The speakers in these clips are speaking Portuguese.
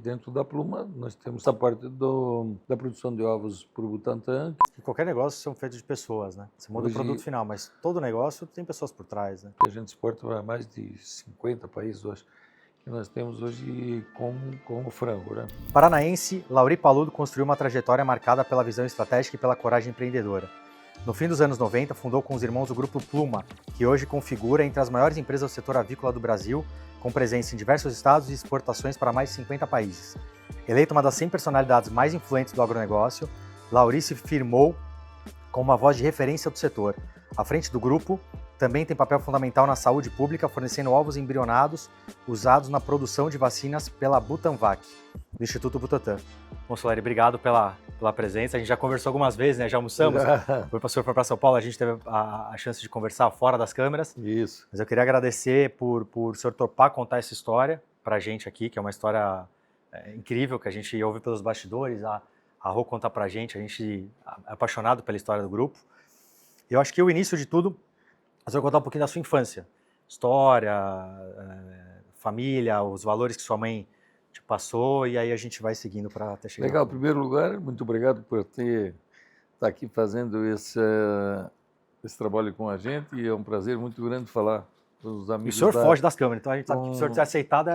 dentro da Pluma, nós temos a parte da produção de ovos para o Butantan. E qualquer negócio são feitos de pessoas, né? Você muda o produto final, mas todo negócio tem pessoas por trás, né? Que a gente exporta para mais de 50 países hoje, que nós temos hoje com o frango, né? Paranaense, Lauri Paludo construiu uma trajetória marcada pela visão estratégica e pela coragem empreendedora. No fim dos anos 90, fundou com os irmãos o Grupo Pluma, que hoje configura entre as maiores empresas do setor avícola do Brasil, com presença em diversos estados e exportações para mais de 50 países. Eleito uma das 100 personalidades mais influentes do agronegócio, Lauri se firmou como uma voz de referência do setor. À frente do grupo, também tem papel fundamental na saúde pública, fornecendo ovos embrionados usados na produção de vacinas pela Butanvac, do Instituto Butantan. Bom, Solari, obrigado pela presença. A gente já conversou algumas vezes, né? Já almoçamos. O senhor foi para São Paulo, a gente teve a chance de conversar fora das câmeras. Isso. Mas eu queria agradecer por o senhor topar contar essa história para a gente aqui, que é uma história incrível, que a gente ouve pelos bastidores, a Rô contar para a gente é apaixonado pela história do grupo. Eu acho que o início de tudo, você vai contar um pouquinho da sua infância. História, família, os valores que sua mãe te passou, e aí a gente vai seguindo para até chegar. Legal, em primeiro lugar, muito obrigado por estar aqui fazendo esse trabalho com a gente, e é um prazer muito grande falar com os amigos. E o senhor foge das câmeras, então a gente sabe que o senhor ter aceitado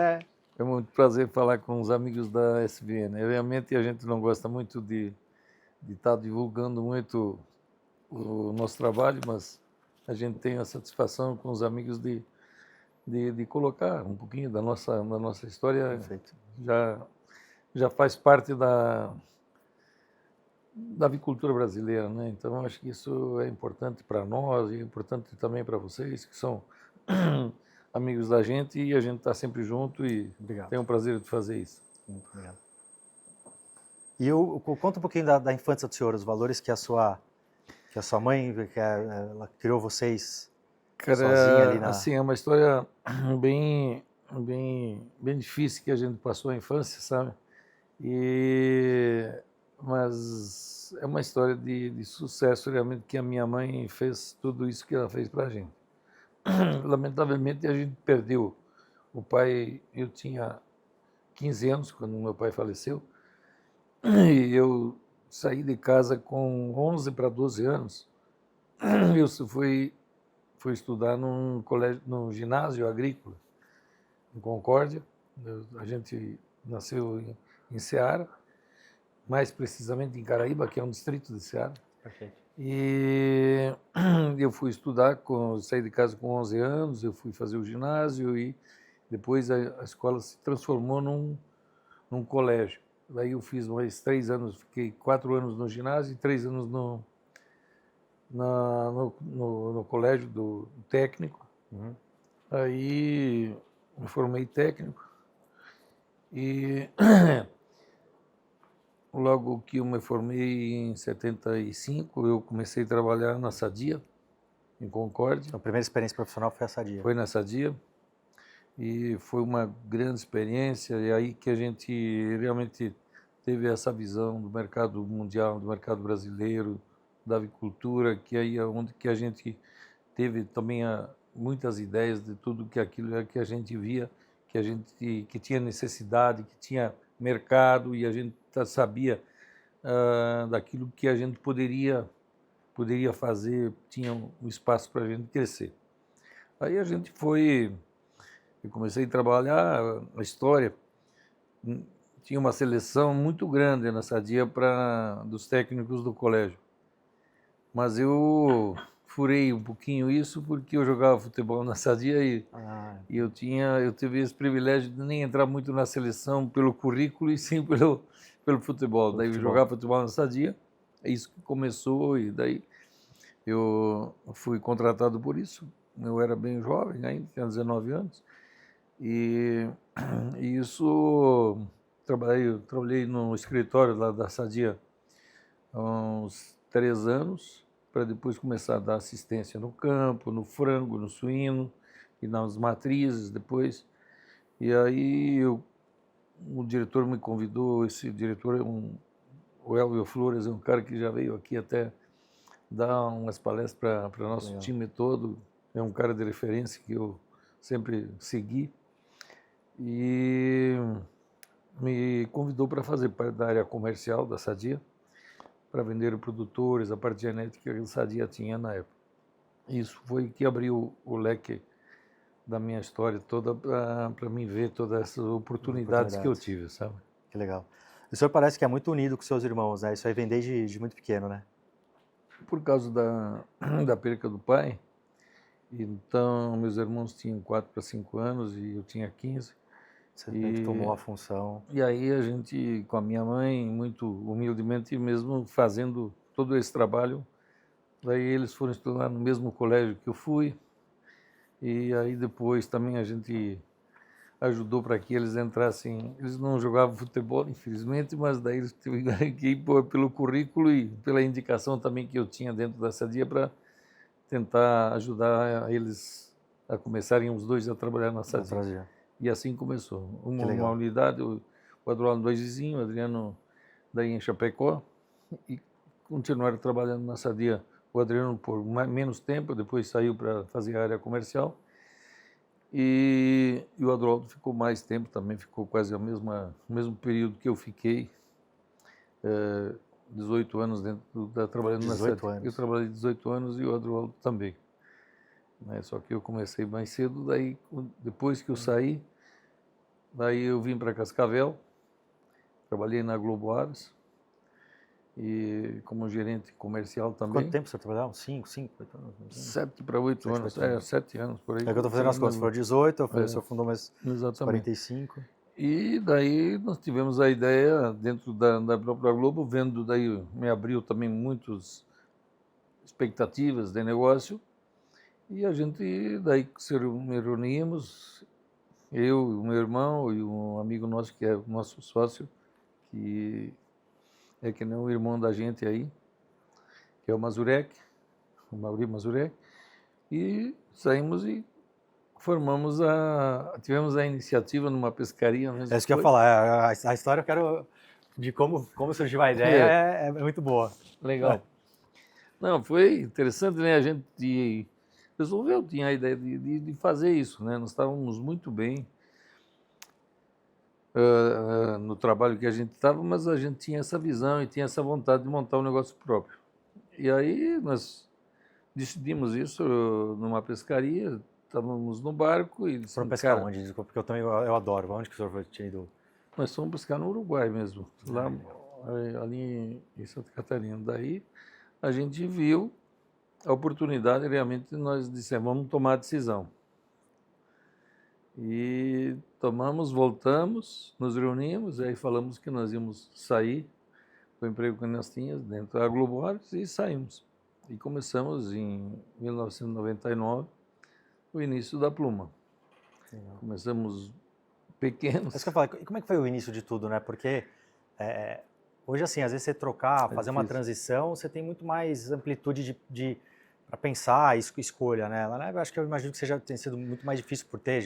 É muito prazer falar com os amigos da SBN. Realmente a gente não gosta muito de estar divulgando muito o nosso trabalho, mas a gente tem a satisfação com os amigos de colocar um pouquinho da nossa história. Perfeito. Já faz parte da avicultura brasileira, né? Então acho que isso é importante para nós e é importante também para vocês, que são amigos da gente, e a gente está sempre junto, e Obrigado. tem um prazer de fazer isso. Muito obrigado. E conta um pouquinho da infância do senhor, os valores que a sua mãe, ela criou vocês sozinha ali na... Assim, é uma história bem difícil que a gente passou a infância, sabe? Mas é uma história de sucesso, realmente, que a minha mãe fez tudo isso que ela fez para a gente. Lamentavelmente, a gente perdeu o pai. Eu tinha 15 anos quando meu pai faleceu, e eu saí de casa com 11 para 12 anos. Eu fui estudar num colégio, num ginásio agrícola, em Concórdia. A gente nasceu em Ceará, mais precisamente em Caraíba, que é um distrito de Ceará. Perfeito. E eu fui estudar, saí de casa com 11 anos, eu fui fazer o ginásio, e depois a escola se transformou num colégio. Daí eu fiz mais 3 anos, fiquei 4 anos no ginásio e 3 anos no colégio do técnico. Uhum. Aí me formei técnico, e logo que eu me formei em 75, eu comecei a trabalhar na Sadia, em Concórdia. A primeira experiência profissional foi a Sadia. Foi na Sadia, e foi uma grande experiência, e aí que a gente realmente teve essa visão do mercado mundial, do mercado brasileiro, da avicultura, que aí é onde que a gente teve também muitas ideias de tudo aquilo que a gente via, que tinha necessidade, que tinha mercado, e a gente sabia daquilo que a gente poderia fazer, tinha um espaço para a gente crescer. Aí eu comecei a trabalhar a história. Tinha uma seleção muito grande na Sadia dos técnicos do colégio, mas eu furei um pouquinho isso, porque eu jogava futebol na Sadia, e eu tive esse privilégio de nem entrar muito na seleção pelo currículo, e sim pelo futebol. Daí eu jogava futebol na Sadia, é isso que começou, e daí eu fui contratado por isso. Eu era bem jovem ainda, tinha 19 anos, e isso trabalhei no escritório lá da Sadia há uns 3 anos, para depois começar a dar assistência no campo, no frango, no suíno e nas matrizes depois. E aí o diretor me convidou, esse diretor o Elvio Flores, é um cara que já veio aqui até dar umas palestras para o nosso time todo, é um cara de referência que eu sempre segui. E me convidou para fazer parte da área comercial da Sadia, para vender produtores, a parte genética que a Sadia tinha na época. Isso foi que abriu o leque da minha história toda para mim ver todas essas oportunidades que eu tive, sabe? Que legal. O senhor parece que é muito unido com seus irmãos, né? Isso aí vem desde muito pequeno, né? Por causa da perca do pai, então meus irmãos tinham 4 para 5 anos e eu tinha 15. Você meio que tomou a função. E aí a gente, com a minha mãe, muito humildemente, mesmo fazendo todo esse trabalho, daí eles foram estudar no mesmo colégio que eu fui, e aí depois também a gente ajudou para que eles entrassem. Eles não jogavam futebol, infelizmente, mas daí eles tiveram que ir pelo currículo e pela indicação também que eu tinha dentro da Sadia para tentar ajudar eles a começarem os dois a trabalhar na Sadia. E assim começou. Uma unidade, o Adroaldo dois vizinhos, o Adriano daí em Chapecó, e continuaram trabalhando na Sadia. O Adriano por menos tempo, depois saiu para fazer a área comercial. E o Adroaldo ficou mais tempo também, ficou quase o mesmo período que eu fiquei, 18 anos trabalhando na Sadia. Eu trabalhei 18 anos e o Adroaldo também. Né? Só que eu comecei mais cedo, daí depois que eu saí, daí eu vim para Cascavel, trabalhei na Globo Aves, e como gerente comercial também. Quanto tempo você trabalhava? 5, 8 anos? 7 para 8 anos, 7 anos por aí. É que eu estou fazendo as contas, foram 18, o senhor fundou mais 45. E daí nós tivemos a ideia, dentro da própria Globo, vendo, daí me abriu também muitas expectativas de negócio, e a gente daí se reunimos, eu, o meu irmão e um amigo nosso que é o nosso sócio, que é que nem um irmão da gente aí, que é o Mazurek, o Mauri Mazurek, e saímos e tivemos a iniciativa numa pescaria. É isso que eu ia falar, a história eu quero de como surgiu a ideia é muito boa. Legal. Não, foi interessante, né? A gente resolveu, tinha a ideia de fazer isso, né? Nós estávamos muito bem no trabalho que a gente estava, mas a gente tinha essa visão e tinha essa vontade de montar um negócio próprio. E aí nós decidimos isso numa pescaria, estávamos no barco e... Foram pescar onde? Desculpa, porque eu adoro. Onde que o senhor tinha ido? Nós fomos pescar no Uruguai mesmo, lá ali em Santa Catarina. Daí a gente viu a oportunidade, realmente nós dissemos, vamos tomar a decisão. E tomamos, voltamos, nos reunimos, aí falamos que nós íamos sair do emprego que nós tínhamos dentro da Globo Aves e saímos. E começamos em 1999, o início da Pluma. Começamos pequenos. É isso que eu falo, e como é que foi o início de tudo, né? Porque hoje, assim, às vezes você trocar, fazer uma transição, você tem muito mais amplitude para pensar, escolha, né? Eu imagino que tenha sido muito mais difícil por ter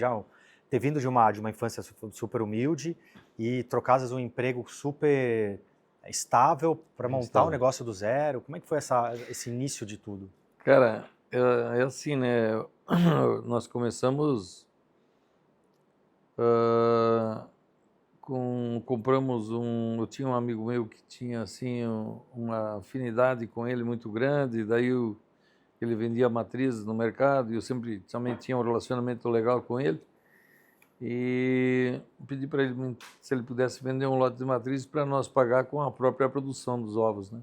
vindo de uma infância super humilde e trocar, às vezes, um emprego super estável para montar um negócio do zero. Como é que foi esse início de tudo? Cara, é assim, né? Nós começamos... compramos eu tinha um amigo meu que tinha assim uma afinidade com ele muito grande, daí ele vendia matrizes no mercado e eu sempre também tinha um relacionamento legal com ele e pedi para ele se ele pudesse vender um lote de matrizes para nós pagar com a própria produção dos ovos, né?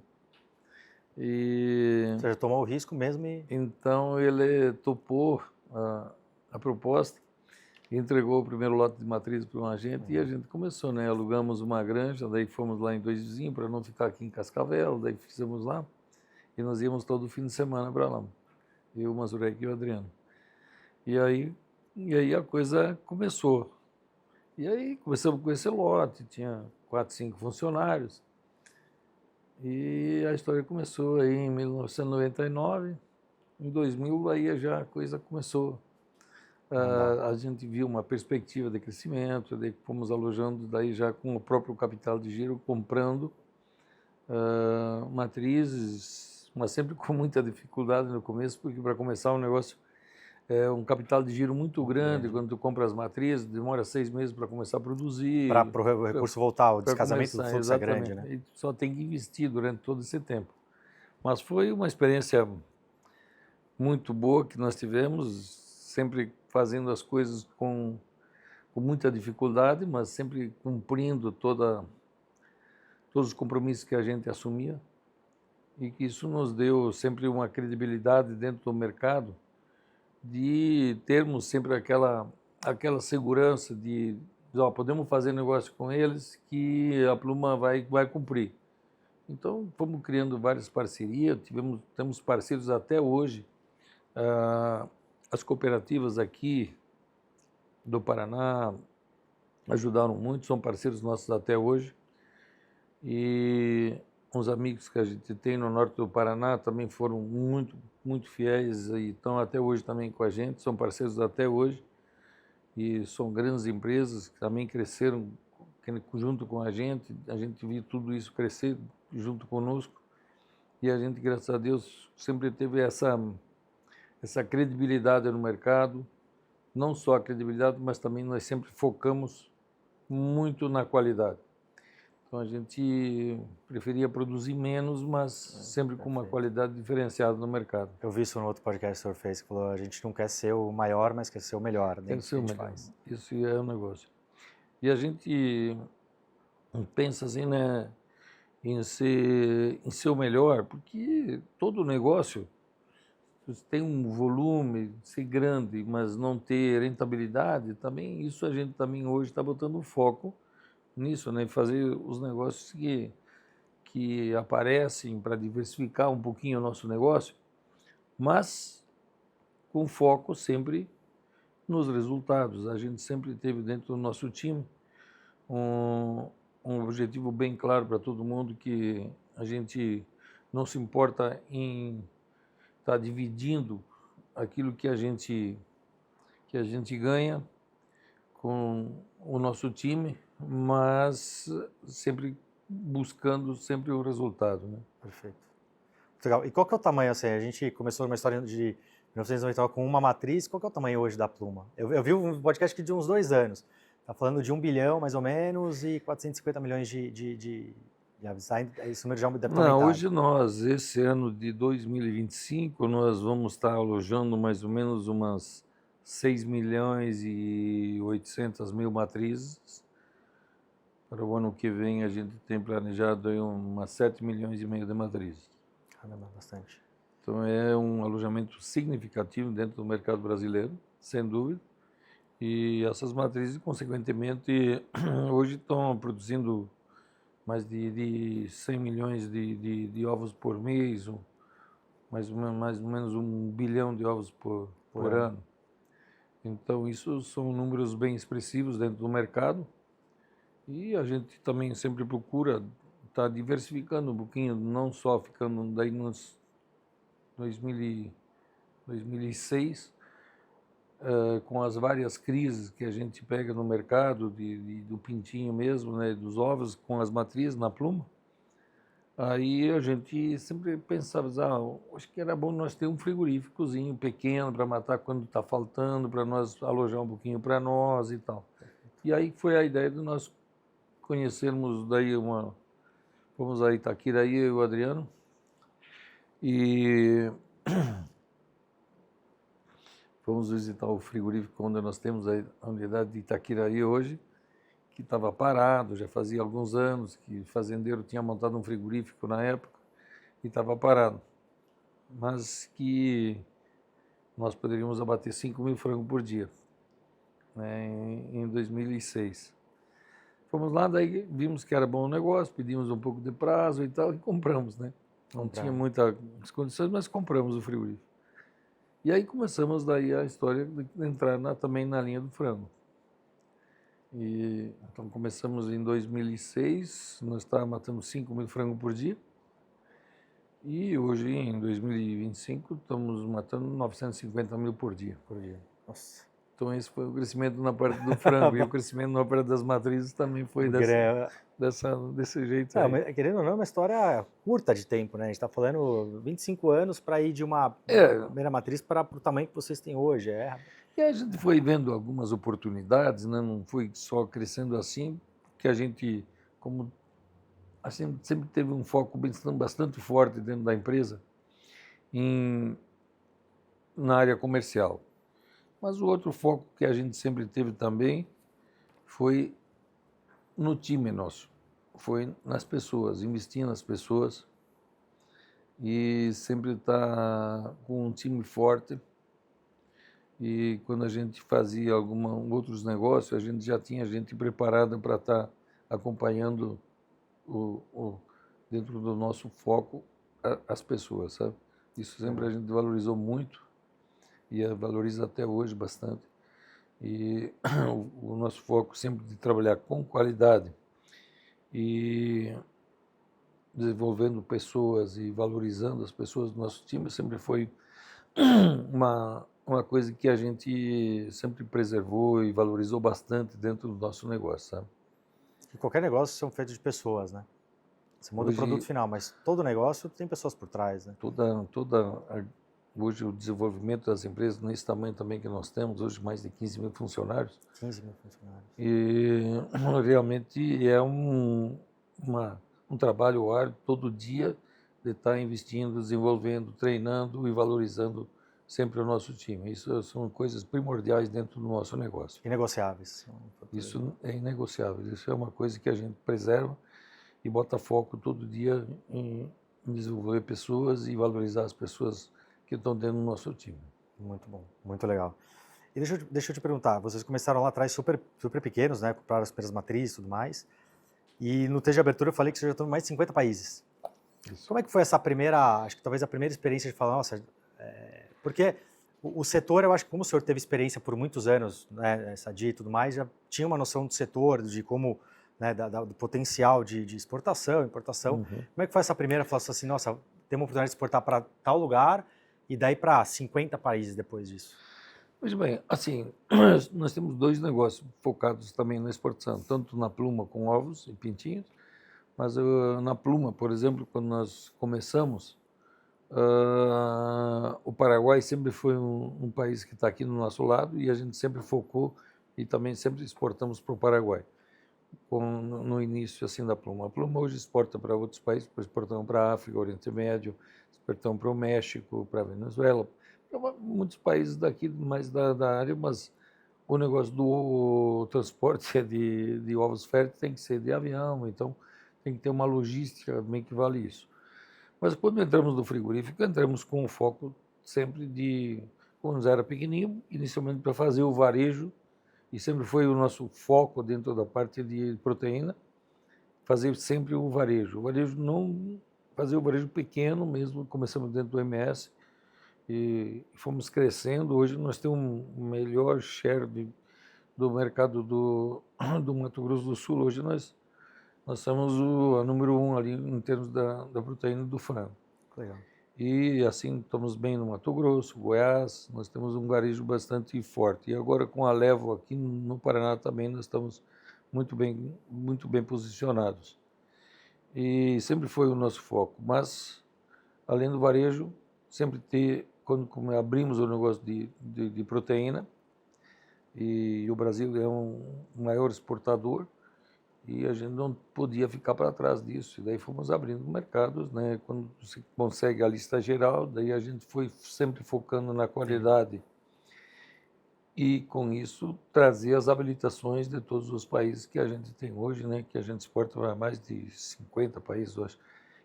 E você já tomou o risco mesmo então ele topou a proposta, entregou o primeiro lote de matriz para um agente e a gente começou, né? Alugamos uma granja, daí fomos lá em Dois Vizinhos para não ficar aqui em Cascavel, daí fizemos lá e nós íamos todo fim de semana para lá, eu, o Mazurek e o Adriano. E aí a coisa começou. E aí começamos com esse lote, tinha 4, 5 funcionários e a história começou aí em 1999, em 2000 aí já a coisa começou. A gente viu uma perspectiva de crescimento, daí fomos alojando daí já com o próprio capital de giro, comprando matrizes, mas sempre com muita dificuldade no começo, porque para começar um negócio é um capital de giro muito grande. Quando tu compra as matrizes, demora 6 meses para começar a produzir. Para o recurso voltar, o Para descasamento do começar, fluxo é grande, exatamente. né? E só tem que investir durante todo esse tempo. Mas foi uma experiência muito boa que nós tivemos, sempre fazendo as coisas com muita dificuldade, mas sempre cumprindo todos os compromissos que a gente assumia, e que isso nos deu sempre uma credibilidade dentro do mercado, de termos sempre aquela segurança de, ó, podemos fazer negócio com eles que a Pluma vai cumprir. Então, fomos criando várias parcerias, temos parceiros até hoje. As cooperativas aqui do Paraná ajudaram muito, são parceiros nossos até hoje. E uns amigos que a gente tem no norte do Paraná também foram muito, muito fiéis e estão até hoje também com a gente, são parceiros até hoje. E são grandes empresas que também cresceram junto com a gente viu tudo isso crescer junto conosco. E a gente, graças a Deus, sempre teve essa credibilidade no mercado, não só a credibilidade, mas também nós sempre focamos muito na qualidade. Então a gente preferia produzir menos, mas sempre com uma qualidade diferenciada no mercado. Eu vi isso no outro podcast que o senhor fez, que falou, a gente não quer ser o maior, mas quer ser o melhor. Tem que ser o melhor. Isso é um negócio. E a gente pensa assim, né, em ser o melhor, porque todo negócio tem um volume, ser grande, mas não ter rentabilidade, também isso a gente também hoje está botando foco nisso, né? Fazer os negócios que aparecem para diversificar um pouquinho o nosso negócio, mas com foco sempre nos resultados. A gente sempre teve dentro do nosso time um objetivo bem claro para todo mundo, que a gente não se importa em estar dividindo aquilo que a gente ganha com o nosso time, mas sempre buscando sempre o resultado, né? Perfeito. Muito legal. E qual que é o tamanho, assim, a gente começou uma história de 1999 com uma matriz, qual que é o tamanho hoje da Pluma? Eu vi um podcast que de uns 2 anos, tá falando de 1 bilhão mais ou menos e 450 milhões de esse número já deve estar Não, aumentado. hoje nós, esse ano de 2025, nós vamos estar alojando mais ou menos umas 6 milhões e 800 mil matrizes. Para o ano que vem a gente tem planejado aí umas 7 milhões e meio de matrizes. Caramba, bastante. Então é um alojamento significativo dentro do mercado brasileiro, sem dúvida. E essas matrizes, consequentemente, hoje estão produzindo mais de 100 milhões de ovos por mês, mais ou menos 1 bilhão de ovos por ano. Então, isso são números bem expressivos dentro do mercado. E a gente também sempre procura estar diversificando um pouquinho, não só ficando daí nos 2006, com as várias crises que a gente pega no mercado, do pintinho mesmo, né, dos ovos, com as matrizes na Pluma. Aí a gente sempre pensava, acho que era bom nós ter um frigoríficozinho pequeno para matar quando está faltando, para nós alojar um pouquinho para nós e tal. E aí foi a ideia de nós conhecermos daí fomos a Itaquiraí, eu e o Adriano, e fomos visitar o frigorífico onde nós temos a unidade de Itaquiraí hoje, que estava parado, já fazia alguns anos que o fazendeiro tinha montado um frigorífico na época e estava parado, mas que nós poderíamos abater 5 mil frangos por dia, né, em 2006. Fomos lá, daí vimos que era bom o negócio, pedimos um pouco de prazo e tal, e compramos, né? Não tinha muitas condições, mas compramos o frigorífico. E aí começamos daí a história de entrar também na linha do frango. E então começamos em 2006, nós estávamos matando 5 mil frangos por dia. E hoje, em 2025, estamos matando 950 mil por dia. Nossa. Então esse foi o crescimento na parte do frango e o crescimento na parte das matrizes também foi desse jeito aí. Mas, querendo ou não, é uma história curta de tempo, né? A gente está falando 25 anos para ir de uma primeira matriz para o tamanho que vocês têm hoje. E a gente foi vendo algumas oportunidades, né? Não foi só crescendo assim, que a gente, como assim, sempre teve um foco bastante forte dentro da empresa na área comercial. Mas o outro foco que a gente sempre teve também foi no time nosso, foi nas pessoas, investir nas pessoas e sempre estar com um time forte. E quando a gente fazia outros negócios, a gente já tinha gente preparada para estar acompanhando dentro do nosso foco as pessoas, sabe? Isso sempre a gente valorizou muito e valoriza até hoje bastante. E o nosso foco sempre de trabalhar com qualidade e desenvolvendo pessoas e valorizando as pessoas do nosso time sempre foi uma coisa que a gente sempre preservou e valorizou bastante dentro do nosso negócio, sabe? E qualquer negócio são feitos de pessoas, né? Você muda o produto final, mas todo negócio tem pessoas por trás, né? Hoje o desenvolvimento das empresas, nesse tamanho também que nós temos, hoje mais de 15 mil funcionários. 15 mil funcionários. E realmente é um trabalho árduo todo dia de estar investindo, desenvolvendo, treinando e valorizando sempre o nosso time. Isso são coisas primordiais dentro do nosso negócio. Inegociáveis. Isso é inegociável. Isso é uma coisa que a gente preserva e bota foco todo dia em desenvolver pessoas e valorizar as pessoas que estão dentro do nosso time. Muito bom, muito legal. E deixa eu te perguntar, vocês começaram lá atrás super pequenos, né? Compraram as primeiras matrizes e tudo mais. E no texto de abertura eu falei que vocês já estão em mais de 50 países. Isso. Como é que foi essa primeira, acho que talvez a primeira experiência de falar, nossa, porque o setor, eu acho que como o senhor teve experiência por muitos anos, né, Sadi e tudo mais, já tinha uma noção do setor, de como, né, do potencial de exportação, importação. Uhum. Como é que foi essa primeira, falar assim, nossa, tem uma oportunidade de exportar para tal lugar e daí para 50 países depois disso? Pois bem, assim, nós temos dois negócios focados também na exportação, tanto na pluma com ovos e pintinhos, mas na pluma, por exemplo, quando nós começamos, o Paraguai sempre foi um país que está aqui no nosso lado e a gente sempre focou e também sempre exportamos para o Paraguai, no início assim da pluma. A pluma hoje exporta para outros países, exportamos para a África, Oriente Médio, exportamos para o México, para a Venezuela, para muitos países daqui mais da área, mas o negócio do transporte de ovos férteis tem que ser de avião, então tem que ter uma logística também que vale isso. Mas quando entramos no frigorífico, entramos com o foco sempre quando era pequenininho, inicialmente para fazer o varejo, e sempre foi o nosso foco dentro da parte de proteína, fazer sempre o varejo. O varejo não, fazer o varejo pequeno mesmo, começamos dentro do MS, e fomos crescendo. Hoje nós temos um melhor share do mercado do Mato Grosso do Sul. Hoje nós somos a número 1 ali em termos da proteína do frango. Legal. E assim estamos bem no Mato Grosso, Goiás, nós temos um varejo bastante forte. E agora com a Levo aqui no Paraná também nós estamos muito bem posicionados. E sempre foi o nosso foco. Mas, além do varejo, sempre quando abrimos o negócio de proteína, e o Brasil é um maior exportador, e a gente não podia ficar para trás disso. E daí fomos abrindo mercados, né? Quando se consegue a lista geral, daí a gente foi sempre focando na qualidade. Sim. E com isso trazer as habilitações de todos os países que a gente tem hoje, né? Que a gente exporta para mais de 50 países, eu acho,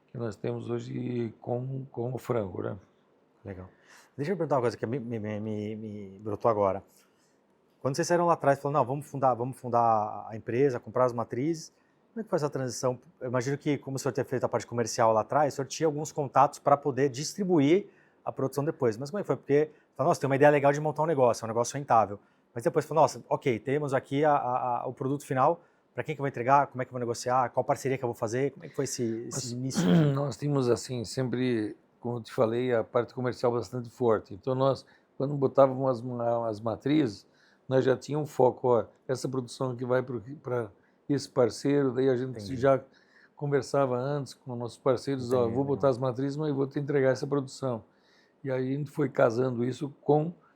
que nós temos hoje com o frango, né? Legal. Deixa eu perguntar uma coisa que me brotou agora. Quando vocês saíram lá atrás, falando, não, vamos fundar a empresa, comprar as matrizes, como é que foi essa transição? Eu imagino que, como o senhor tinha feito a parte comercial lá atrás, o senhor tinha alguns contatos para poder distribuir a produção depois. Mas como é que foi? Porque, nossa, tem uma ideia legal de montar um negócio rentável. Mas depois falou, nossa, ok, temos aqui o produto final, para quem que eu vou entregar, como é que eu vou negociar, qual parceria que eu vou fazer, como é que foi esse início? Nós tínhamos, assim, sempre, como eu te falei, a parte comercial bastante forte. Então, nós, quando botávamos as matrizes, nós já tínhamos um foco, ó, essa produção aqui vai para esse parceiro, daí a gente Entendi. já conversava antes com nossos parceiros, ó, Entendi, vou legal. botar as matrizes, mas vou te entregar essa produção. E aí a gente foi casando isso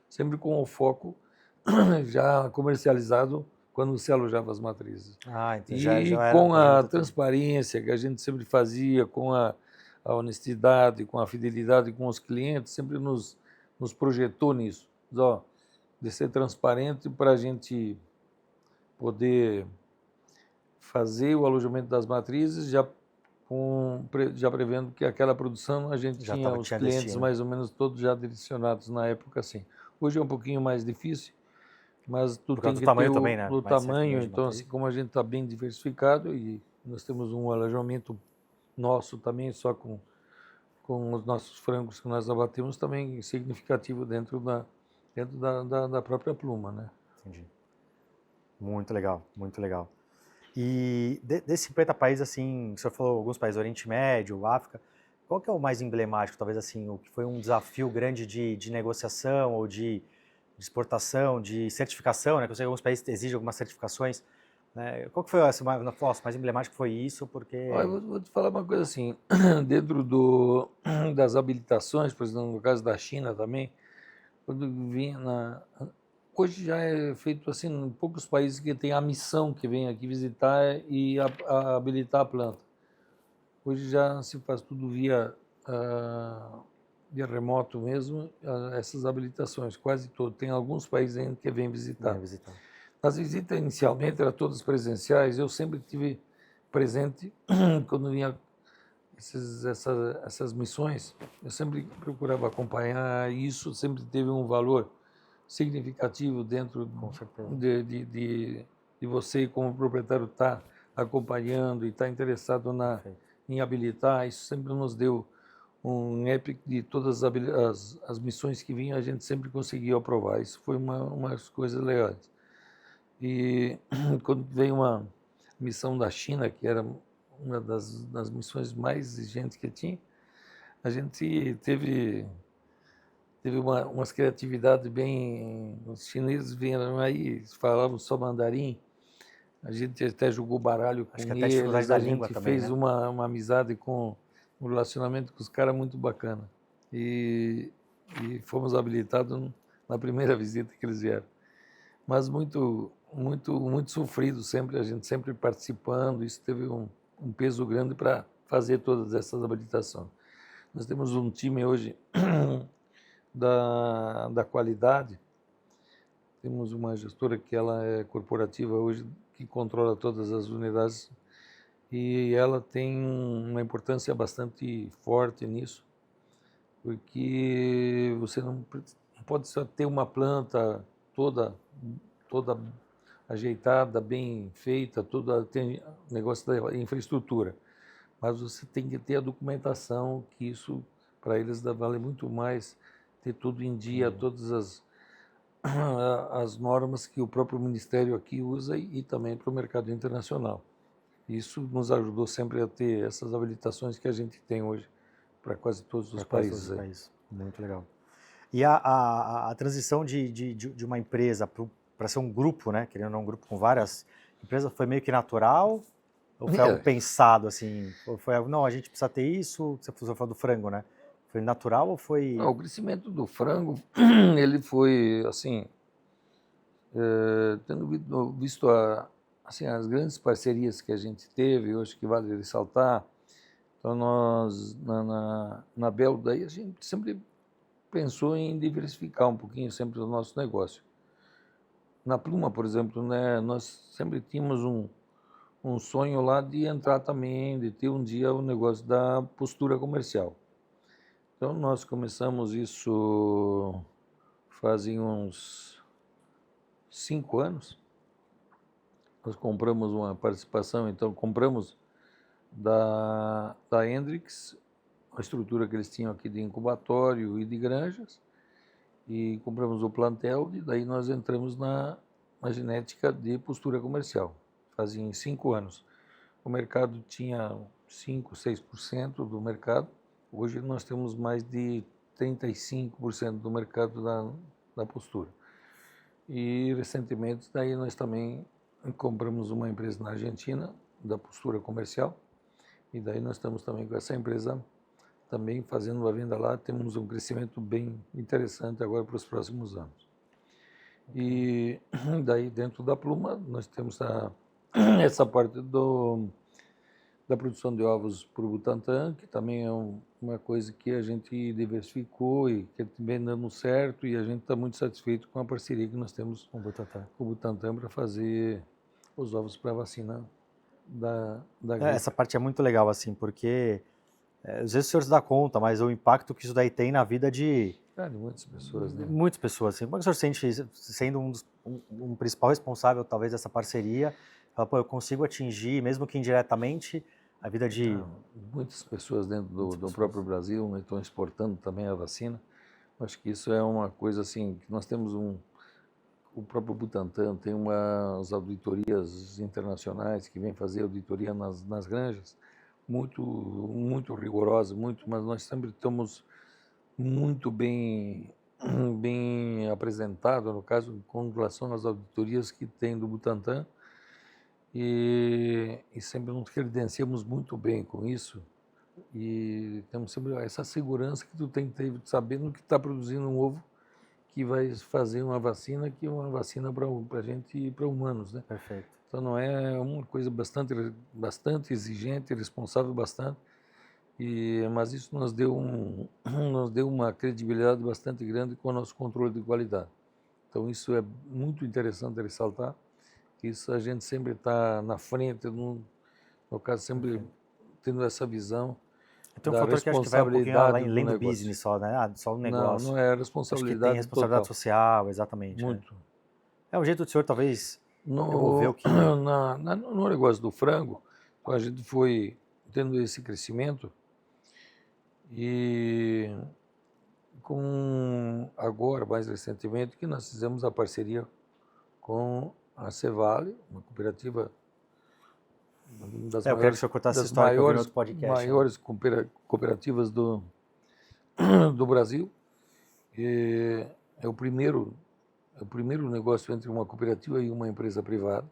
sempre com o foco já comercializado quando se alojava as matrizes. Ah, então E já era um com a projeto todo. transparência que a gente sempre fazia, com a honestidade, com a fidelidade com os clientes, sempre nos projetou nisso. Diz, ó, de ser transparente para a gente poder fazer o alojamento das matrizes, já prevendo que aquela produção a gente tinha os Tinha clientes destino. mais ou menos todos já direcionados na época assim. Hoje é um pouquinho mais difícil, mas tu Por causa tem do que ter tamanho também, né? o Mais certo tamanho, de então assim matriz. como a gente está bem diversificado e nós temos um alojamento nosso também só com os nossos frangos que nós abatemos também significativo dentro da própria pluma, né? Entendi. Muito legal, muito legal. E desses 50 países, assim, o senhor falou alguns países, Oriente Médio, África, qual que é o mais emblemático, talvez assim, o que foi um desafio grande de negociação ou de exportação, de certificação, né? Que eu sei que alguns países exigem algumas certificações, né? Qual que foi essa, nossa, mais emblemático foi isso, Olha, porque... vou te falar uma coisa assim, dentro das habilitações, por exemplo, no caso da China também, quando vinha hoje já é feito assim em poucos países que tem a missão que vem aqui visitar e habilitar a planta. Hoje já se faz tudo via remoto mesmo, essas habilitações, quase todo. Tem alguns países ainda que vêm visitar. Venha visitar. As visitas inicialmente eram todas presenciais, eu sempre tive presente quando vinha essas missões, eu sempre procurava acompanhar e isso sempre teve um valor significativo dentro Com certeza. de você como proprietário estar acompanhando e estar interessado Perfeito. em habilitar, isso sempre nos deu um epic de todas as missões que vinham, a gente sempre conseguiu aprovar, isso foi umas coisas legais. E quando veio uma missão da China, que era uma das missões mais exigentes que tinha, a gente teve umas criatividades bem... Os chineses vieram aí, falavam só mandarim, a gente até jogou baralho Acho que com até a dificuldade eles, da a língua gente também, fez né? uma amizade um relacionamento com os caras muito bacana. E fomos habilitados na primeira visita que eles vieram. Mas muito sofrido sempre, a gente sempre participando, isso teve um peso grande para fazer todas essas habilitações. Nós temos um time hoje da qualidade, temos uma gestora que ela é corporativa hoje, que controla todas as unidades, e ela tem uma importância bastante forte nisso, porque você não pode só ter uma planta toda ajeitada, bem feita, tem negócio da infraestrutura, mas você tem que ter a documentação, que isso para eles vale muito mais ter tudo em dia, Entendi. todas as normas que o próprio Ministério aqui usa e também para o mercado internacional. Isso nos ajudou sempre a ter essas habilitações que a gente tem hoje para quase todos os Para quase todos países os aí. países. Muito legal. E a transição de uma empresa para ser um grupo, né? Querendo ou não, um grupo com várias empresas, foi meio que natural? Ou foi algo É, pensado, assim? Ou foi algo, não, a gente precisa ter isso? Você falou do frango, né? Foi natural ou foi... o crescimento do frango, ele foi assim, tendo visto assim, as grandes parcerias que a gente teve, eu acho que vale ressaltar. Então, nós, na Bel, daí a gente sempre pensou em diversificar um pouquinho sempre o nosso negócio. Na Pluma, por exemplo, né, nós sempre tínhamos um sonho lá de entrar também, de ter um dia o negócio da postura comercial. Então, nós começamos isso fazem uns 5 anos. Nós compramos uma participação, então compramos da Hendrix, a estrutura que eles tinham aqui de incubatório e de granjas, e compramos o plantel, e daí nós entramos na genética de postura comercial. Fazia 5 anos. O mercado tinha 5, 6% do mercado. Hoje nós temos mais de 35% do mercado da postura. E recentemente daí nós também compramos uma empresa na Argentina, da postura comercial, e daí nós estamos também com essa empresa também fazendo uma venda lá, temos um crescimento bem interessante agora para os próximos anos. E daí dentro da Pluma nós temos essa parte da produção de ovos para o Butantan, que também é uma coisa que a gente diversificou e que vem dando certo, e a gente está muito satisfeito com a parceria que nós temos Com o Butantan para fazer os ovos para a vacina da gripe. Essa parte é muito legal, assim, porque às vezes o senhor se dá conta, mas o impacto que isso daí tem na vida de De muitas pessoas, né? muitas pessoas. Assim. Como é que o senhor sente, sendo um principal responsável, talvez, dessa parceria, fala, pô, eu consigo atingir, mesmo que indiretamente, a vida de... Muitas pessoas dentro do próprio Brasil, né, estão exportando também a vacina. Acho que isso é uma coisa assim, que nós temos o próprio Butantan tem umas auditorias internacionais que vêm fazer auditoria nas granjas, muito rigorosas, mas nós sempre estamos muito bem apresentados, no caso, com relação às auditorias que tem do Butantan, e sempre nos credenciamos muito bem com isso, e temos sempre essa segurança que tu tem que ter, sabendo que está produzindo um ovo que vai fazer uma vacina, que é uma vacina para gente e para humanos, né? Perfeito. Então não é uma coisa bastante exigente, responsável bastante, mas isso nos deu uma credibilidade bastante grande com o nosso controle de qualidade. Então isso é muito interessante ressaltar, que isso a gente sempre está na frente, no caso sempre tendo essa visão Tem um da fator que acho que vai um pouquinho além do negócio. business só, né? Só o negócio. Não é a Acho que responsabilidade tem responsabilidade total. social, exatamente. Muito. É o jeito do senhor, talvez, devolver No, o que... no negócio do frango, a gente foi tendo esse crescimento e com agora, mais recentemente, que nós fizemos a parceria com a Cevale, uma cooperativa das eu quero que o senhor contasse essa das história que eu vi no maiores, outro podcast. maiores cooperativas do Brasil. E é o primeiro negócio entre uma cooperativa e uma empresa privada,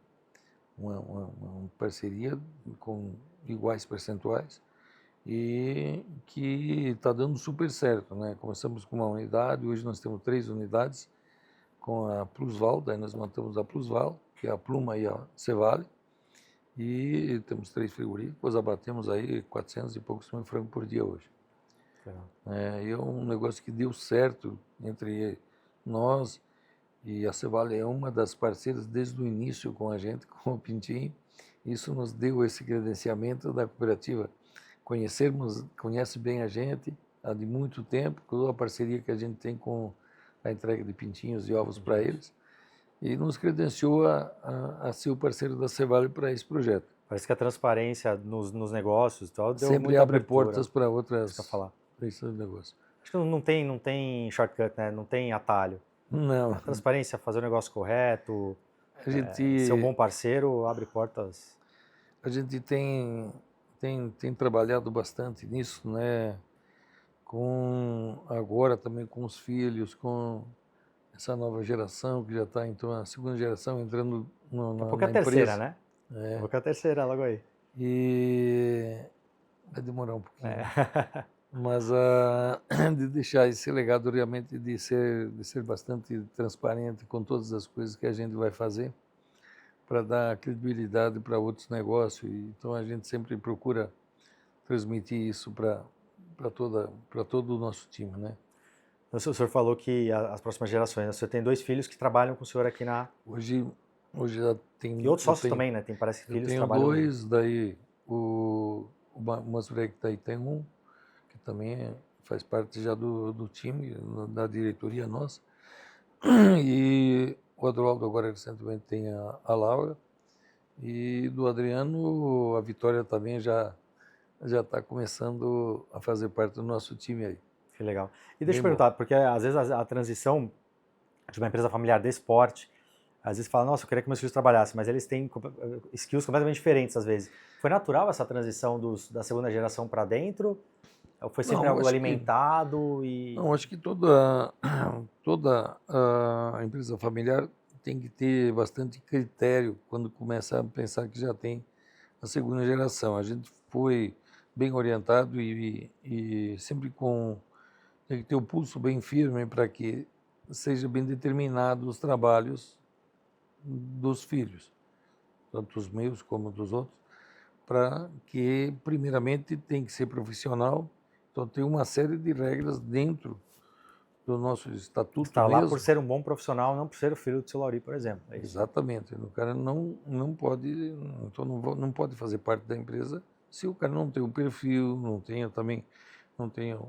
uma parceria com iguais percentuais, e que está dando super certo, né? Começamos com uma unidade, hoje nós temos 3 unidades com a Plusval, daí nós mantemos a Plusval, que é a Pluma e a Cevale, e temos 3 frigoríficos, abatemos aí 400 e poucos mil frangos por dia hoje. É um negócio que deu certo entre nós, e a Cevale é uma das parceiras desde o início com a gente, com o Pintinho. Isso nos deu esse credenciamento da cooperativa. Conhece bem a gente há de muito tempo, toda a parceria que a gente tem com a entrega de pintinhos e ovos para eles, e nos credenciou a ser o parceiro da Cevale para esse projeto. Parece que a transparência nos negócios e tal deu Sempre muita abre abertura. portas para outras... Isso que eu falar. Esse negócio. Acho que não tem shortcut, né? Não tem atalho. Não. A transparência, fazer o negócio correto, A gente... ser um bom parceiro, abre portas. A gente tem trabalhado bastante nisso, né? Agora também com os filhos, com essa nova geração que já está, então, a segunda geração entrando na Daqui a pouco é a empresa. terceira, né? É. Daqui a pouco é a terceira, logo aí. E vai demorar um pouquinho. Mas de deixar esse legado realmente de ser bastante transparente com todas as coisas que a gente vai fazer, para dar credibilidade para outros negócios. Então a gente sempre procura transmitir isso para todo o nosso time, né? Então, o senhor falou que as próximas gerações, o senhor tem 2 filhos que trabalham com o senhor aqui na... Hoje já tem... E outros sócios também, né? Parece que filhos tenho trabalham... 2, daí o Mansurek daí tem um, que também faz parte já do time, da diretoria nossa. E o Adroaldo agora recentemente tem a Laura. E do Adriano, a Vitória também já está começando a fazer parte do nosso time aí. Que legal. E deixa eu perguntar, porque às vezes a transição de uma empresa familiar de esporte, às vezes fala, nossa, eu queria que meus filhos trabalhassem, mas eles têm skills completamente diferentes às vezes. Foi natural essa transição da segunda geração para dentro? Ou foi sempre algo alimentado? Não, acho que toda a empresa familiar tem que ter bastante critério quando começa a pensar que já tem a segunda geração. A gente foi bem orientado e sempre tem que ter o pulso bem firme para que seja bem determinado os trabalhos dos filhos, tanto os meus como dos outros, para que, primeiramente, tem que ser profissional. Então, tem uma série de regras dentro do nosso estatuto Está lá por mesmo. ser um bom profissional, não por ser o filho do seu Lauri, por exemplo. É isso. Exatamente. O cara não pode, então não pode fazer parte da empresa se o cara não tem um perfil, não tenha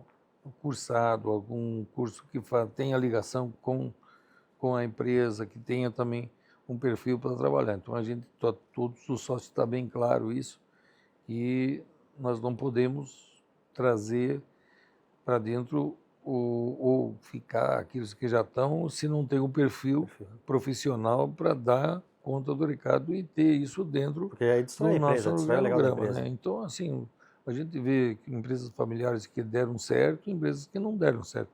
cursado algum curso que tenha ligação com a empresa, que tenha também um perfil para trabalhar. Então, todos os sócios está bem claro isso, e nós não podemos trazer para dentro ou ficar aqueles que já estão, se não tem um perfil profissional para dar conta do recado e ter isso dentro Porque aí destrói a do empresa, nosso destrói o legal da organograma, empresa. né? Então, assim, a gente vê que empresas familiares que deram certo, empresas que não deram certo.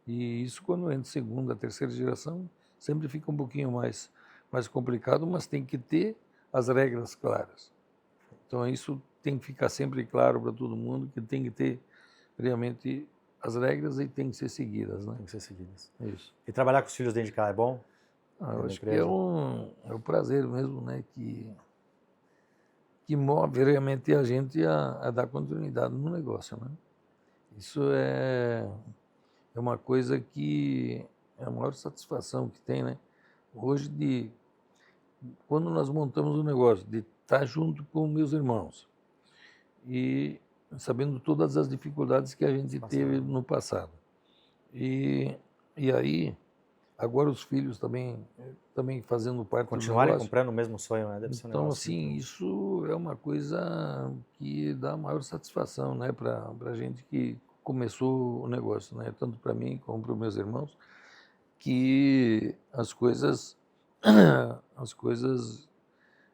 E isso, quando entra segunda, terceira geração, sempre fica um pouquinho mais complicado, mas tem que ter as regras claras. Então, isso tem que ficar sempre claro para todo mundo, que tem que ter realmente as regras e tem que ser seguidas, né? Tem que ser seguidas. Isso. E trabalhar com os filhos dentro de casa é bom? Eu Dentro da acho que empresa? é um prazer mesmo, né? Que move realmente a gente a dar continuidade no negócio, né? Isso é uma coisa que é a maior satisfação que tem, né? Hoje, quando nós montamos o negócio, de estar junto com meus irmãos e sabendo todas as dificuldades que a gente teve no passado. E aí, agora os filhos também fazendo parte do Continuarem negócio. comprando o mesmo sonho, né? Deve ser um Então, negócio assim, muito... isso é uma coisa que dá maior satisfação, né, para a gente que começou o negócio, né, tanto para mim como para os meus irmãos, que as coisas,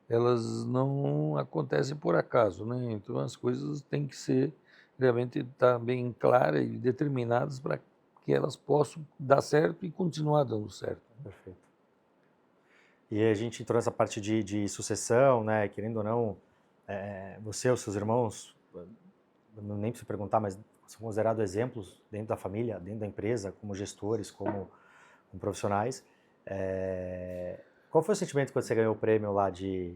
elas não acontecem por acaso, né? Então, as coisas têm que ser realmente estar bem claras e determinadas para que elas possam dar certo e continuar dando certo. Perfeito. E a gente entrou nessa parte de sucessão, né? Querendo ou não, você ou seus irmãos, não nem preciso perguntar, mas são considerados exemplos dentro da família, dentro da empresa, como gestores, como profissionais. Qual foi o sentimento quando você ganhou o prêmio lá de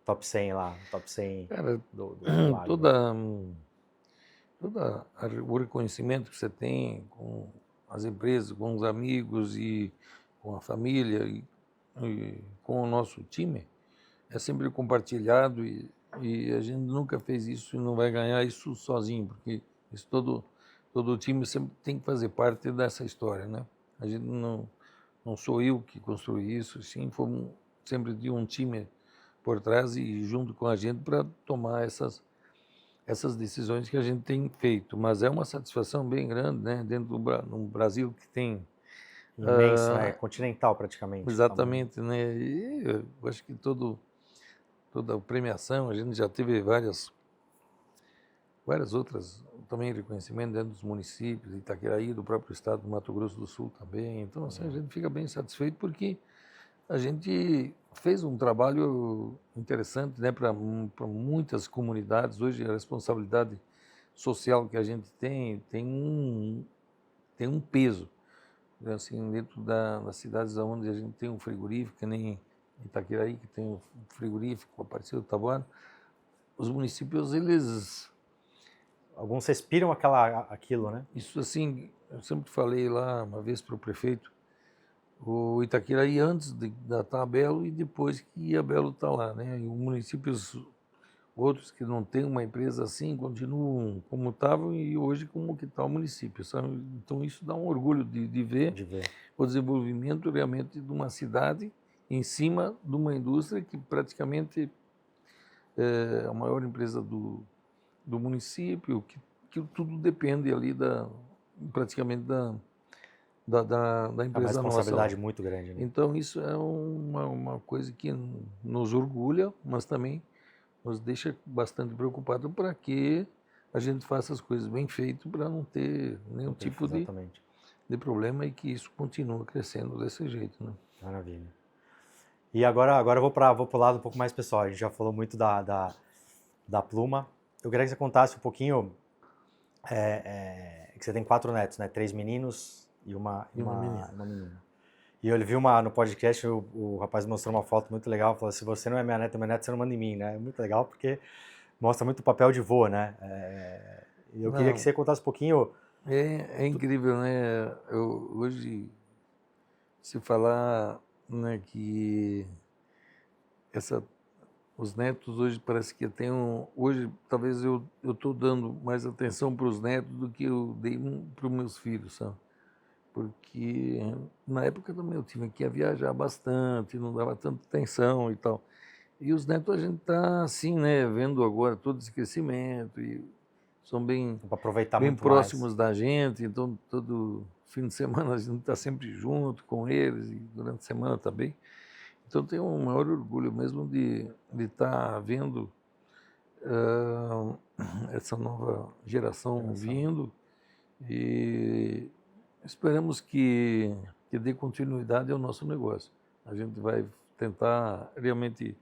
top 100 lá, top 100 Cara, do agro? o reconhecimento que você tem com as empresas, com os amigos e com a família e com o nosso time é sempre compartilhado e a gente nunca fez isso e não vai ganhar isso sozinho, porque isso todo o time sempre tem que fazer parte dessa história, né? A gente não sou eu que construí isso, sim, foi sempre de um time por trás e junto com a gente para tomar essas decisões que a gente tem feito. Mas é uma satisfação bem grande, né? Dentro do Brasil que tem Imenso, né? Continental praticamente. exatamente, né? E eu acho que toda a premiação, a gente já teve várias outras também reconhecimento dentro dos municípios, de Itaqueraí, do próprio estado do Mato Grosso do Sul também. Então, assim, a gente fica bem satisfeito porque a gente fez um trabalho interessante, né, para muitas comunidades. Hoje a responsabilidade social que a gente tem um peso, né, assim, dentro das cidades onde a gente tem um frigorífico, que nem Itaqueraí, que tem um frigorífico, Aparecida do Taboado. Os municípios, eles... Alguns respiram aquilo, né? Isso, assim, eu sempre falei lá uma vez para o prefeito, o Itaqueraí antes da estar a Belo e depois que a Belo está lá, né? E os municípios outros que não têm uma empresa assim continuam como estavam e hoje como que está o município, sabe? Então isso dá um orgulho de ver o desenvolvimento realmente de uma cidade em cima de uma indústria que praticamente é a maior empresa do município, que tudo depende ali praticamente da É uma empresa nossa responsabilidade lá. muito grande, né? Então isso é uma coisa que nos orgulha, mas também nos deixa bastante preocupados para que a gente faça as coisas bem feitas para não ter nenhum tipo Exatamente. de problema e que isso continue crescendo desse jeito, né? Maravilha. E agora eu vou pro lado um pouco mais pessoal. A gente já falou muito da Pluma. Eu queria que você contasse um pouquinho, que você tem 4 netos, né? 3 meninos e uma menina. E eu vi no podcast, o rapaz mostrou uma foto muito legal, falou, se você não é minha neta, você não manda em mim, né? É muito legal porque mostra muito o papel de vô, né? Eu queria que você contasse um pouquinho... É incrível, né? Hoje, se falar, né, que os netos hoje parece que hoje talvez eu estou dando mais atenção para os netos do que eu dei para os meus filhos, sabe? Porque na época também eu tive que viajar bastante, não dava tanta atenção e tal. E os netos a gente está assim, né, vendo agora todo esse crescimento e são bem aproveitar bem muito próximos mais da gente, então todo fim de semana a gente está sempre junto com eles e durante a semana também. Então tenho um maior orgulho mesmo de estar vendo essa nova geração vindo e esperamos que dê continuidade ao nosso negócio. A gente vai tentar realmente,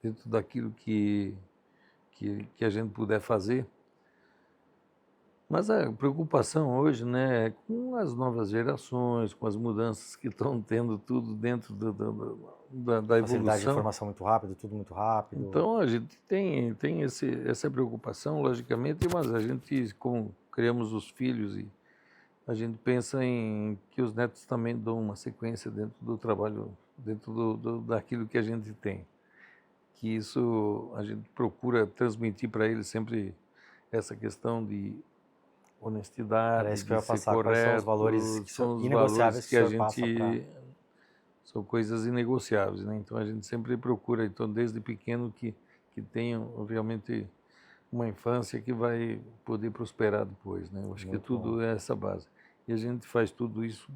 dentro daquilo que a gente puder fazer. Mas a preocupação hoje, né, é com as novas gerações, com as mudanças que estão tendo tudo dentro da evolução. Facilidade de informação muito rápido, tudo muito rápido. Então a gente tem essa preocupação, logicamente, mas a gente, como criamos os filhos, e a gente pensa em que os netos também dão uma sequência dentro do trabalho, dentro daquilo que a gente tem. Que isso a gente procura transmitir para eles sempre essa questão de honestidade, Parece que eu ia de ser passar, correto, quais são os valores que são os inegociáveis valores que a o senhor passa gente são coisas inegociáveis, né? Então a gente sempre procura, então desde pequeno que tenham realmente uma infância que vai poder prosperar depois, né? Eu acho que tudo é essa base. E a gente faz tudo isso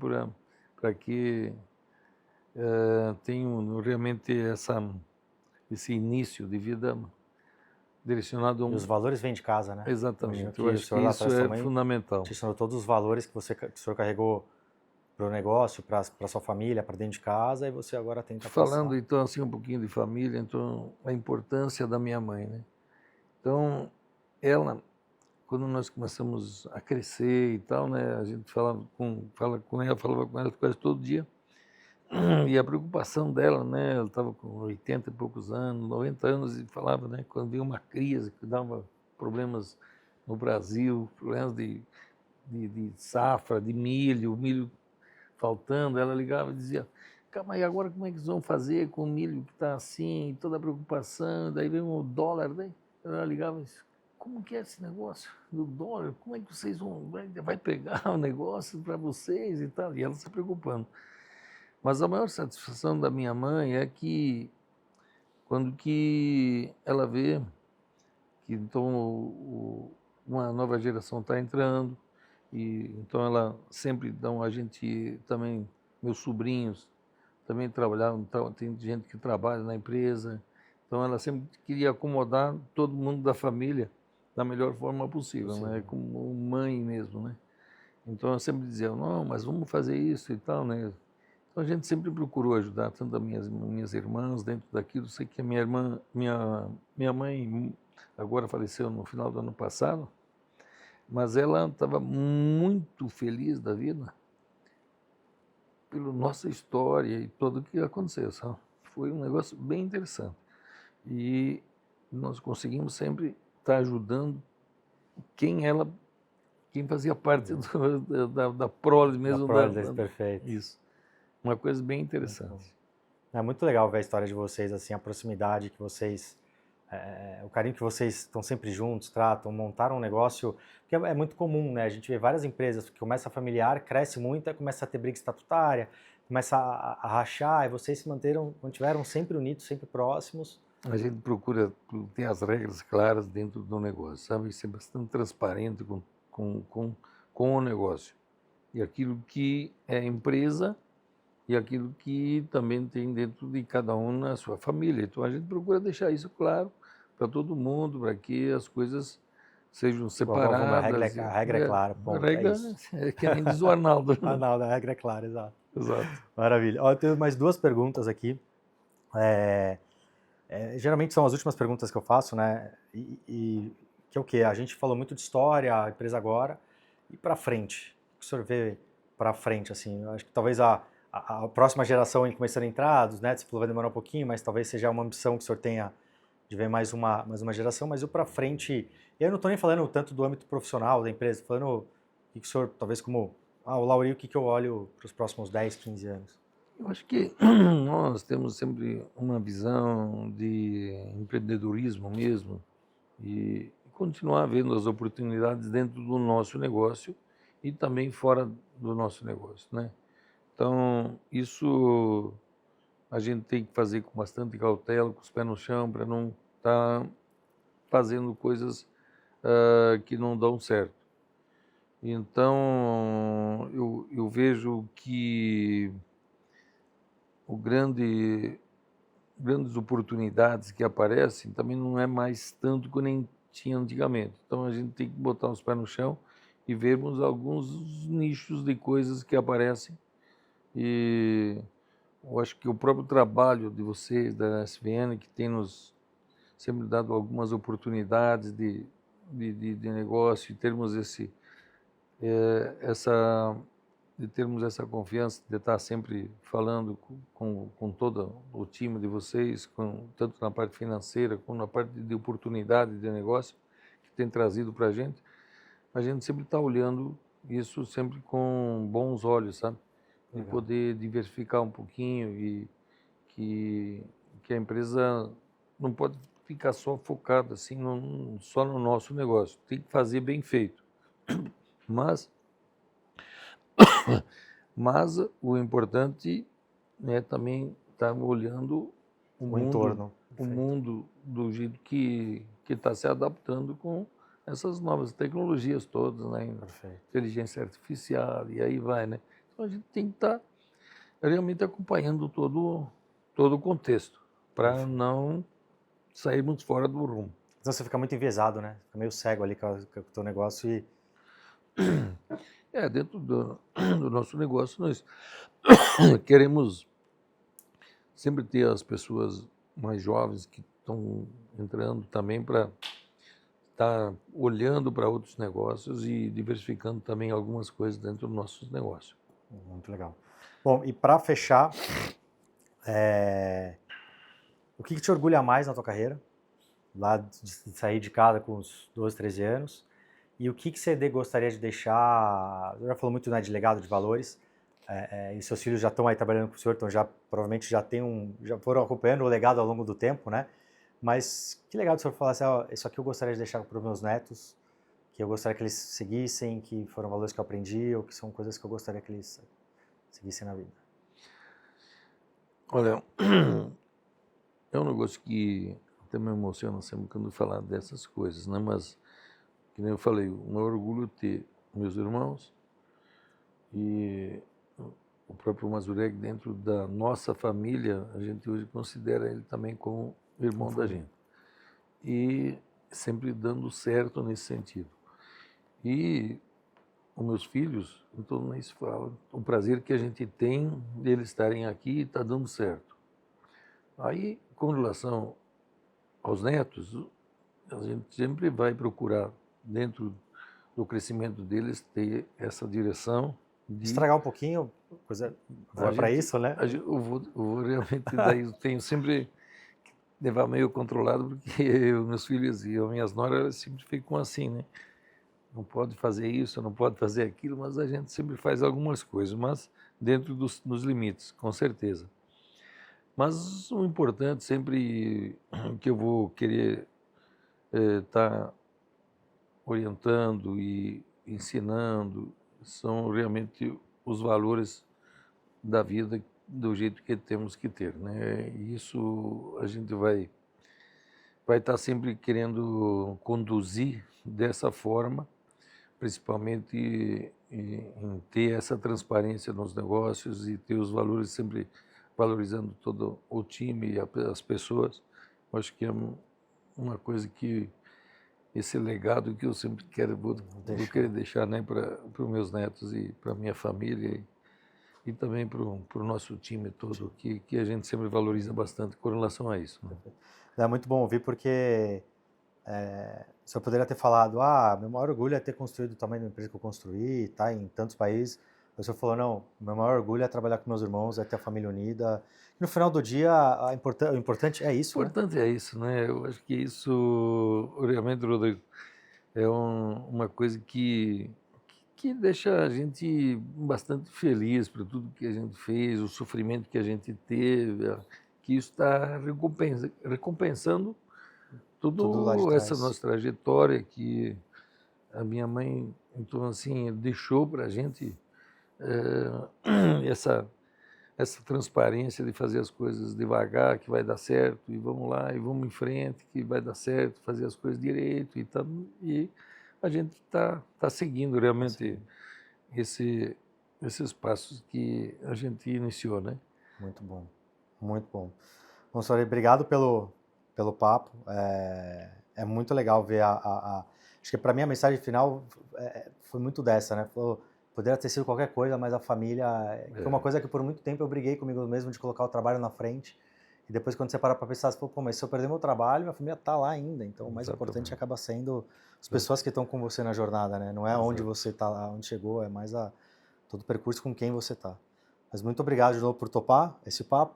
para que tenham realmente esse início de vida direcionado a E os valores vêm de casa, né? Exatamente. Eu acho que isso é fundamental. Te ensinou todos os valores que o senhor carregou para o negócio, para sua família, para dentro de casa, e você agora tenta Falando passar. então assim um pouquinho de família, então a importância da minha mãe, né? Então ela, quando nós começamos a crescer e tal, né, a gente falava com ela quase todo dia. E a preocupação dela, né, ela estava com 80 e poucos anos, 90 anos, e falava, né, quando vinha uma crise que dava problemas no Brasil, problemas de safra, de milho, o milho faltando, ela ligava e dizia, calma aí, agora como é que eles vão fazer com o milho que está assim, toda a preocupação, daí vem o dólar, né? Ela ligava e disse, como que é esse negócio do dólar? Como é que vocês vai pegar o negócio para vocês e tal? E ela se preocupando. Mas a maior satisfação da minha mãe é que quando que ela vê que então uma nova geração está entrando e então ela sempre dão a gente também, meus sobrinhos também trabalhavam, tem gente que trabalha na empresa, então ela sempre queria acomodar todo mundo da família da melhor forma possível, né? Como mãe mesmo, né? Então eu sempre dizia, não, mas vamos fazer isso e tal, né? Então a gente sempre procurou ajudar tanto as minhas irmãs dentro daquilo. Sei que a minha mãe agora faleceu no final do ano passado, mas ela estava muito feliz da vida pela nossa história e tudo o que aconteceu, sabe? Foi um negócio bem interessante. E nós conseguimos sempre estar ajudando quem fazia parte da prole mesmo. Da prole, perfeito. Isso. Uma coisa bem interessante. É muito legal ver a história de vocês, assim, a proximidade que vocês, o carinho que vocês estão sempre juntos, tratam, montaram um negócio, porque é muito comum, né? A gente vê várias empresas que começa familiar, cresce muito, aí começa a ter briga estatutária, começa a rachar, e vocês se mantiveram sempre unidos, sempre próximos. A gente procura ter as regras claras dentro do negócio, sabe? Ser bastante transparente com o negócio. E aquilo que é empresa e aquilo que também tem dentro de cada um na sua família. Então a gente procura deixar isso claro para todo mundo, para que as coisas sejam separadas. A regra é clara, ponto. A regra é que nem diz o Arnaldo. Arnaldo, a regra é clara, exato. Exato. Maravilha. Ó, eu tenho mais 2 perguntas aqui. Geralmente são as últimas perguntas que eu faço, né? Que é o quê? A gente falou muito de história, a empresa agora, e para frente. O que o senhor vê para frente, assim? Eu acho que talvez a próxima geração aí começando a entrar, dos netos, vai demorar um pouquinho, mas talvez seja uma ambição que o senhor tenha de ver mais uma geração, mas o para frente, e eu não estou nem falando tanto do âmbito profissional da empresa, estou falando o que o senhor, talvez como, o Lauri, o que eu olho para os próximos 10, 15 anos? Eu acho que nós temos sempre uma visão de empreendedorismo mesmo e continuar vendo as oportunidades dentro do nosso negócio e também fora do nosso negócio, né? Então, isso a gente tem que fazer com bastante cautela, com os pés no chão, para não estar fazendo coisas que não dão certo. Então, eu vejo que grandes oportunidades que aparecem também não é mais tanto que nem tinha antigamente. Então, a gente tem que botar os pés no chão e vermos alguns nichos de coisas que aparecem. E eu acho que o próprio trabalho de vocês, da SVN, que tem nos sempre dado algumas oportunidades de negócio, e termos essa, de termos essa confiança, de estar sempre falando com todo o time de vocês, tanto na parte financeira como na parte de oportunidade de negócio que tem trazido para a gente sempre está olhando isso sempre com bons olhos, sabe? De poder diversificar um pouquinho e que a empresa não pode ficar só focada assim só no nosso negócio, tem que fazer bem feito. Mas o importante é também estar olhando O entorno. o mundo do jeito que está se adaptando com essas novas tecnologias todas, né? Perfeito. Inteligência artificial e aí vai, né? Então a gente tem que estar realmente acompanhando todo o contexto para não sairmos fora do rumo. Então você fica muito enviesado, né? Fica meio cego ali com o teu negócio e... Dentro do nosso negócio, nós queremos sempre ter as pessoas mais jovens que estão entrando também para estar olhando para outros negócios e diversificando também algumas coisas dentro dos nossos negócios. Muito legal. Bom, e para fechar, o que te orgulha mais na tua carreira? Lá de sair de casa com uns 12, 13 anos. E o que você gostaria de deixar? Você já falou muito, né, de legado de valores. E seus filhos já estão aí trabalhando com o senhor, então provavelmente já foram acompanhando o legado ao longo do tempo, né? Mas que legal o senhor falar assim, isso aqui eu gostaria de deixar para os meus netos, que eu gostaria que eles seguissem, que foram valores que eu aprendi, ou que são coisas que eu gostaria que eles seguissem na vida. Olha, é um negócio que até me emociona sempre quando falar dessas coisas, né? Mas, que nem eu falei, o meu orgulho é ter meus irmãos e o próprio Mazurek dentro da nossa família, a gente hoje considera ele também como irmão da gente. E sempre dando certo nesse sentido. E os meus filhos, então nem se fala, o prazer que a gente tem deles estarem aqui está dando certo. Aí, com relação aos netos, a gente sempre vai procurar, dentro do crescimento deles, ter essa direção de... Estragar um pouquinho, coisa boa para isso, né? Eu vou realmente, daí eu tenho sempre que levar meio controlado, porque os meus filhos e as minhas noras elas sempre ficam assim, né? Não pode fazer isso, não pode fazer aquilo, mas a gente sempre faz algumas coisas, mas dentro dos limites, com certeza. Mas o importante sempre que eu vou querer estar orientando e ensinando são realmente os valores da vida do jeito que temos que ter, né? E isso a gente vai estar sempre querendo conduzir dessa forma, principalmente em ter essa transparência nos negócios e ter os valores sempre valorizando todo o time e as pessoas. Eu acho que é uma coisa que esse legado que eu sempre vou querer deixar, né, para os meus netos e para minha família e também para o nosso time todo, que a gente sempre valoriza bastante com relação a isso, né? É muito bom ouvir porque o senhor poderia ter falado, meu maior orgulho é ter construído o tamanho da empresa que eu construí, tá em tantos países. O senhor falou, não, meu maior orgulho é trabalhar com meus irmãos, é ter a família unida. E no final do dia, o importante é isso, O né? importante é isso, né? Eu acho que isso, realmente, Rodrigo, é uma coisa que deixa a gente bastante feliz por tudo que a gente fez, o sofrimento que a gente teve, que isso está recompensando Tudo lá de toda essa trás. nossa trajetória que a minha mãe, então, assim, deixou para a gente essa transparência de fazer as coisas devagar, que vai dar certo, e vamos lá, e vamos em frente, que vai dar certo, fazer as coisas direito, e a gente tá seguindo realmente esses passos que a gente iniciou, né? Muito bom, muito bom. Bom, senhor, obrigado pelo papo. É muito legal ver acho que para mim a mensagem final foi muito dessa, né? Poderia ter sido qualquer coisa, mas a família foi uma coisa que por muito tempo eu briguei comigo mesmo de colocar o trabalho na frente. E depois quando você para para pensar, você fala, pô, mas se eu perder meu trabalho, minha família tá lá ainda. Então o mais importante acaba sendo as pessoas que estão com você na jornada, né? Não é onde você tá, onde chegou, é mais todo o percurso com quem você tá. Mas muito obrigado de novo por topar esse papo.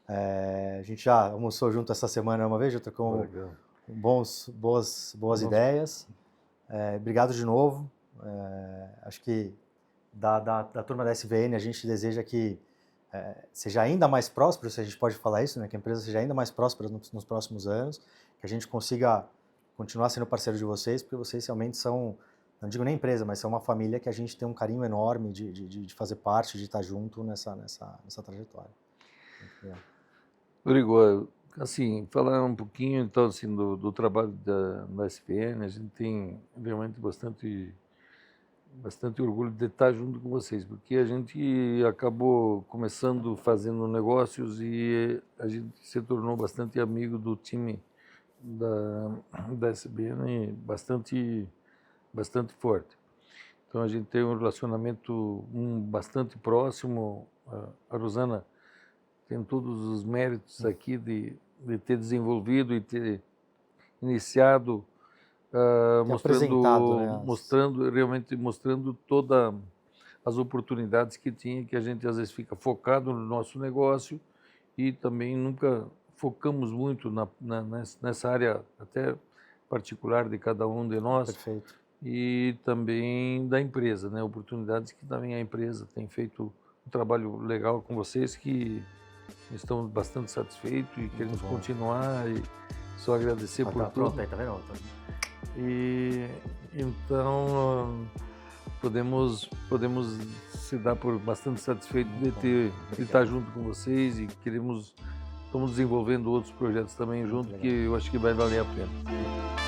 A gente já almoçou junto essa semana uma vez, já trocou boas ideias. Obrigado de novo. Acho que da turma da SVN a gente deseja que seja ainda mais próspero, se a gente pode falar isso, né? Que a empresa seja ainda mais próspera nos próximos anos, que a gente consiga continuar sendo parceiro de vocês, porque vocês realmente são, não digo nem empresa, mas são uma família que a gente tem um carinho enorme de fazer parte, de estar junto nessa trajetória. Rodrigo, assim, falar um pouquinho então assim do trabalho da SPN, a gente tem realmente bastante orgulho de estar junto com vocês, porque a gente acabou começando fazendo negócios e a gente se tornou bastante amigo do time da SBN, bastante forte. Então a gente tem um relacionamento bastante próximo. A Rosana tem todos os méritos aqui de ter desenvolvido e ter iniciado mostrando todas as oportunidades que tinha, que a gente às vezes fica focado no nosso negócio e também nunca focamos muito nessa área até particular de cada um de nós. Perfeito. E também da empresa, né? Oportunidades que também a empresa tem feito um trabalho legal com vocês, que estamos bastante satisfeitos e queremos continuar e só agradecer por tudo. Pronto, aí, tá vendo? E então podemos se dar por bastante satisfeitos de estar junto com vocês e estamos desenvolvendo outros projetos também junto, que eu acho que vai valer a pena.